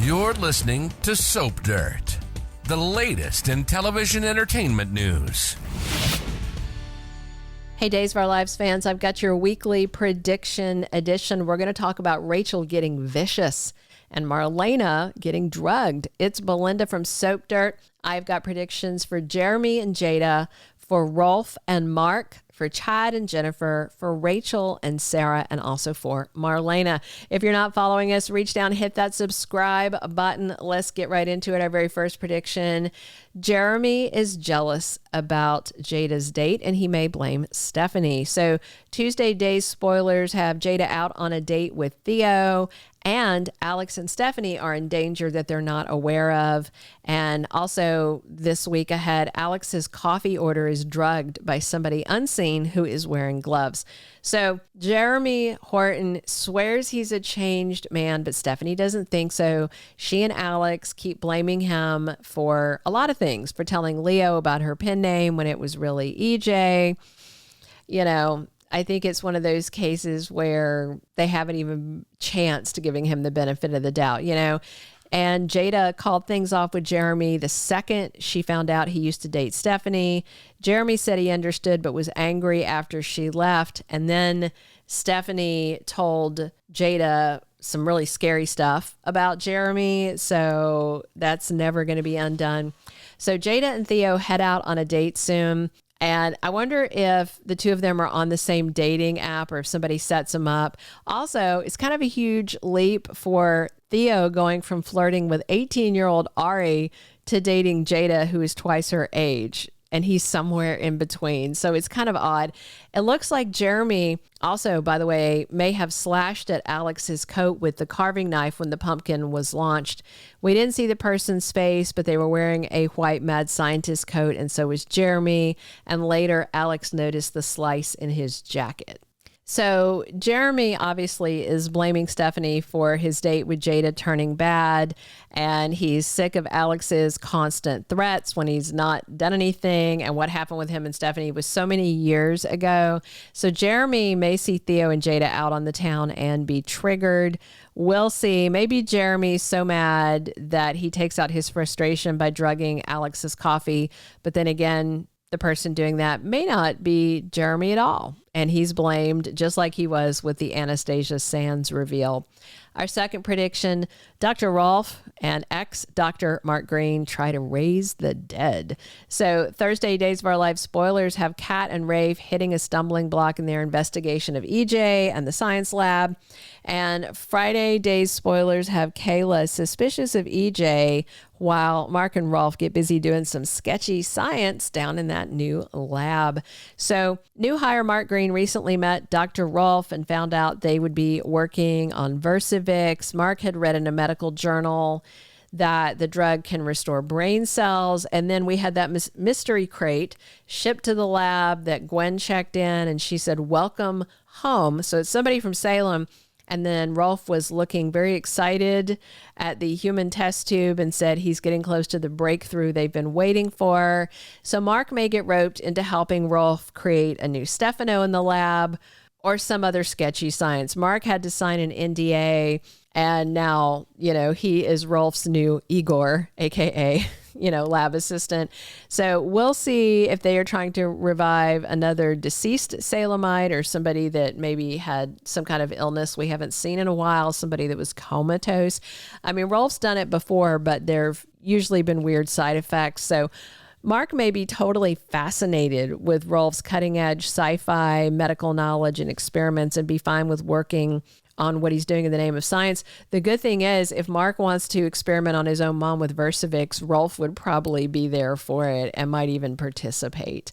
You're listening to Soap Dirt, the latest in television entertainment news. Hey, Days of Our Lives fans, I've got your weekly prediction edition. We're going to talk about Rachel getting vicious and Marlena getting drugged. It's Belinda from Soap Dirt. I've got predictions for Jeremy and Jada, for Rolf and Mark, for Chad and Jennifer, for Rachel and Sarah, and also for Marlena. If you're not following us, reach down, hit that subscribe button. Let's get right into it. Our very first prediction: Jeremy is jealous about Jada's date, and he may blame Stephanie. So Tuesday Days spoilers have Jada out on a date with Theo, and Alex and Stephanie are in danger that they're not aware of. And also this week ahead, Alex's coffee order is drugged by somebody unseen who is wearing gloves. So Jeremy Horton swears he's a changed man, but Stephanie doesn't think so. She and Alex keep blaming him for a lot of things, for telling Leo about her pen name when it was really EJ. You know, I think it's one of those cases where they haven't even chanced giving him the benefit of the doubt, you know. And Jada called things off with Jeremy the second she found out he used to date Stephanie. Jeremy said he understood but was angry after she left. And then Stephanie told Jada some really scary stuff about Jeremy. So that's never going to be undone. So Jada and Theo head out on a date soon. And I wonder if the two of them are on the same dating app or if somebody sets them up. Also, it's kind of a huge leap for Theo going from flirting with 18-year-old Ari to dating Jada, who is twice her age. And he's somewhere in between. So it's kind of odd. It looks like Jeremy also, by the way, may have slashed at Alex's coat with the carving knife when the pumpkin was launched. We didn't see the person's face, but they were wearing a white mad scientist coat, and so was Jeremy. And later, Alex noticed the slice in his jacket. So Jeremy obviously is blaming Stephanie for his date with Jada turning bad, and he's sick of Alex's constant threats when he's not done anything, and what happened with him and Stephanie was so many years ago. So Jeremy may see Theo and Jada out on the town and be triggered. We'll see. Maybe Jeremy's so mad that he takes out his frustration by drugging Alex's coffee, but then again, the person doing that may not be Jeremy at all. And he's blamed just like he was with the Anastasia Sands reveal. Our second prediction: Dr. Rolf and ex-Dr. Mark Greene try to raise the dead. So Thursday Days of Our Lives spoilers have Kat and Rafe hitting a stumbling block in their investigation of EJ and the science lab. And Friday Days spoilers have Kayla suspicious of EJ while Mark and Rolf get busy doing some sketchy science down in that new lab. So new hire Mark Greene recently met Dr. Rolf and found out they would be working on Versavix. Mark had read in a medical journal that the drug can restore brain cells. And then we had that mystery crate shipped to the lab that Gwen checked in and she said, "Welcome home." So it's somebody from Salem. And then Rolf was looking very excited at the human test tube and said he's getting close to the breakthrough they've been waiting for. So Mark may get roped into helping Rolf create a new Stefano in the lab or some other sketchy science. Mark had to sign an NDA, and now, you know, he is Rolf's new Igor, aka, you know, lab assistant. So we'll see if they are trying to revive another deceased Salemite or somebody that maybe had some kind of illness we haven't seen in a while, somebody that was comatose. I mean, Rolf's done it before, but there've usually been weird side effects. So Mark may be totally fascinated with Rolf's cutting-edge sci-fi medical knowledge and experiments and be fine with working on what he's doing in the name of science. The good thing is, if Mark wants to experiment on his own mom with Versavix, Rolf would probably be there for it and might even participate.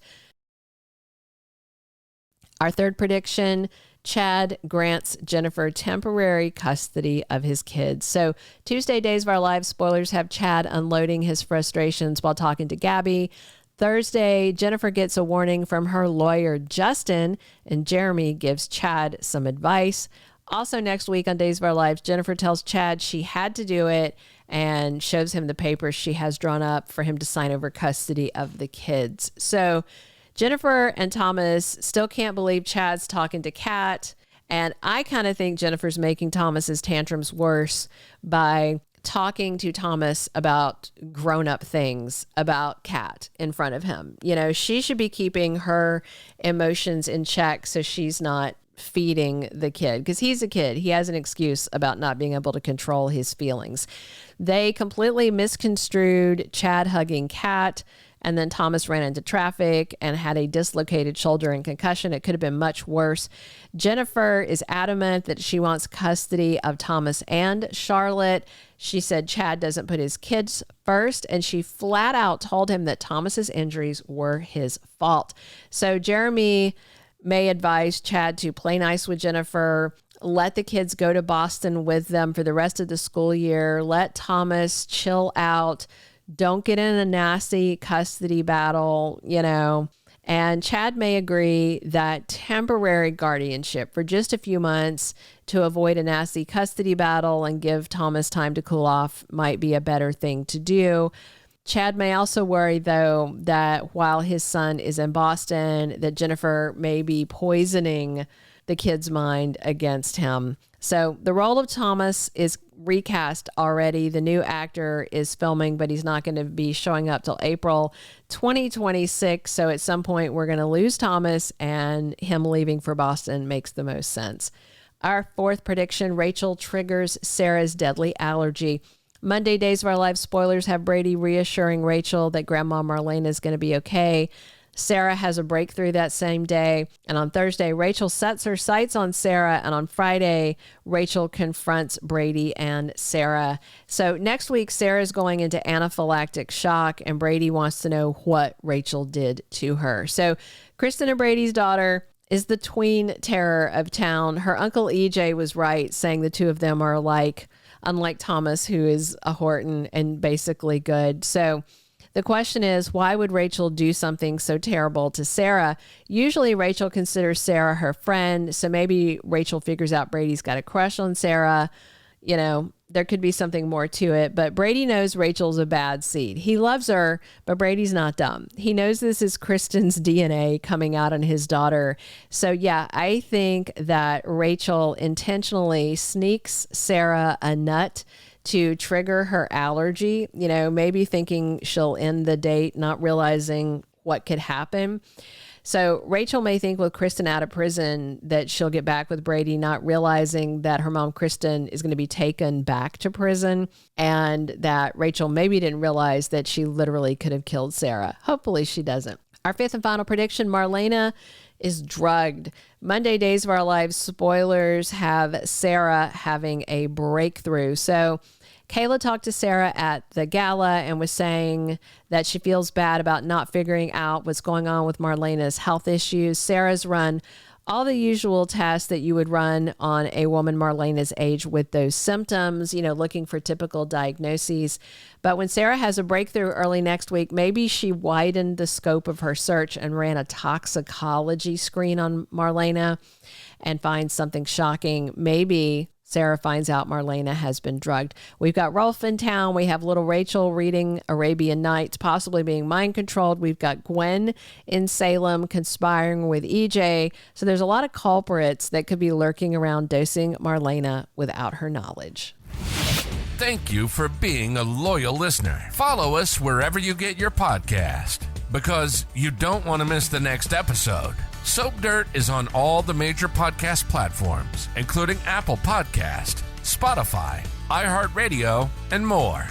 Our third prediction: Chad grants Jennifer temporary custody of his kids. So Tuesday Days of Our Lives spoilers have Chad unloading his frustrations while talking to Gabby. Thursday, Jennifer gets a warning from her lawyer, Justin, and Jeremy gives Chad some advice. Also next week on Days of Our Lives, Jennifer tells Chad she had to do it and shows him the papers she has drawn up for him to sign over custody of the kids. So Jennifer and Thomas still can't believe Chad's talking to Kat. And I kind of think Jennifer's making Thomas's tantrums worse by talking to Thomas about grown-up things about Kat in front of him. You know, she should be keeping her emotions in check so she's not feeding the kid, because he's a kid. He has an excuse about not being able to control his feelings. They completely misconstrued Chad hugging Kat, and then Thomas ran into traffic and had a dislocated shoulder and concussion. It could have been much worse. Jennifer is adamant that she wants custody of Thomas and Charlotte. She said Chad doesn't put his kids first, and she flat out told him that Thomas's injuries were his fault. So Jeremy may advise Chad to play nice with Jennifer, let the kids go to Boston with them for the rest of the school year, let Thomas chill out, don't get in a nasty custody battle, you know. And Chad may agree that temporary guardianship for just a few months to avoid a nasty custody battle and give Thomas time to cool off might be a better thing to do. Chad may also worry, though, that while his son is in Boston, that Jennifer may be poisoning the kid's mind against him. So the role of Thomas is recast already. The new actor is filming, but he's not going to be showing up till April 2026. So at some point, we're going to lose Thomas, and him leaving for Boston makes the most sense. Our fourth prediction, Rachel triggers Sarah's deadly allergy. Monday, Days of Our Lives spoilers have Brady reassuring Rachel that Grandma Marlena is going to be okay. Sarah has a breakthrough that same day. And on Thursday, Rachel sets her sights on Sarah. And on Friday, Rachel confronts Brady and Sarah. So next week, Sarah's going into anaphylactic shock, and Brady wants to know what Rachel did to her. So Kristen and Brady's daughter is the tween terror of town. Her uncle EJ was right, saying the two of them are alike, unlike Thomas, who is a Horton and basically good. So the question is, why would Rachel do something so terrible to Sarah? Usually Rachel considers Sarah her friend, so maybe Rachel figures out Brady's got a crush on Sarah. You know, there could be something more to it, but Brady knows Rachel's a bad seed. He loves her, but Brady's not dumb. He knows this is Kristen's DNA coming out on his daughter. So yeah, I think that Rachel intentionally sneaks Sarah a nut to trigger her allergy, you know, maybe thinking she'll end the date, not realizing what could happen. So Rachel may think with Kristen out of prison that she'll get back with Brady, not realizing that her mom, Kristen, is going to be taken back to prison, and that Rachel maybe didn't realize that she literally could have killed Sarah. Hopefully she doesn't. Our fifth and final prediction, Marlena is drugged. Monday, Days of Our Lives spoilers have Sarah having a breakthrough. So Kayla talked to Sarah at the gala and was saying that she feels bad about not figuring out what's going on with Marlena's health issues. Sarah's run all the usual tests that you would run on a woman Marlena's age with those symptoms, you know, looking for typical diagnoses. But when Sarah has a breakthrough early next week, maybe she widened the scope of her search and ran a toxicology screen on Marlena and finds something shocking. Maybe Sarah finds out Marlena has been drugged. We've got Rolf in town. We have little Rachel reading Arabian Nights, possibly being mind controlled. We've got Gwen in Salem conspiring with EJ. So there's a lot of culprits that could be lurking around dosing Marlena without her knowledge. Thank you for being a loyal listener. Follow us wherever you get your podcast, because you don't want to miss the next episode. Soap Dirt is on all the major podcast platforms, including Apple Podcast, Spotify, iHeartRadio, and more.